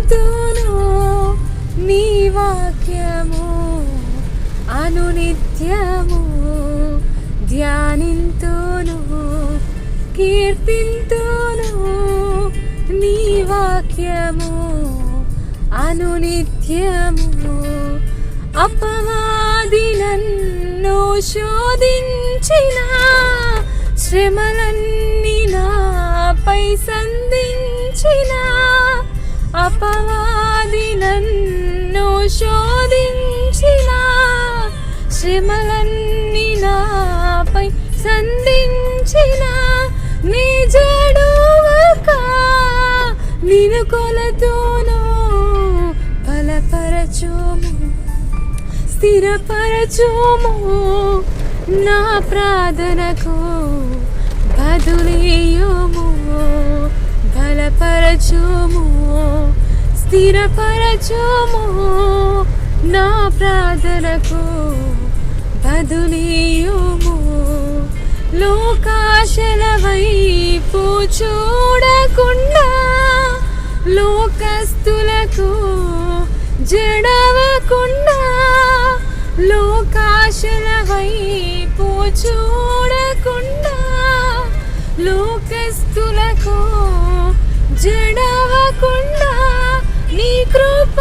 కీర్తింతును నీ వాక్యము అనునిత్యము ధ్యానింతును కీర్తింతును నీ వాక్యము అనునిత్యము. అపవాది నన్ను శోధించిన శ్రమలన్నీ నాపై సంధించిన అపవాది నన్ను శోధించిన శ్రమలన్నీ నాపై సంధించిన నీ జడువక నిన్ను కొలతోను బలపరచుము స్థిరపరచుము నా ప్రార్థనకు బదులియుము బలపరచుము స్థిరపరచుము నా ప్రార్థనకు బదులియుము. లోకాశల వైపు చూడకుండా లోకస్తులకు జడవకుండా లోకాశల వైపు చూడకుండా లోకస్తులకు జడవకుండా నీ కృప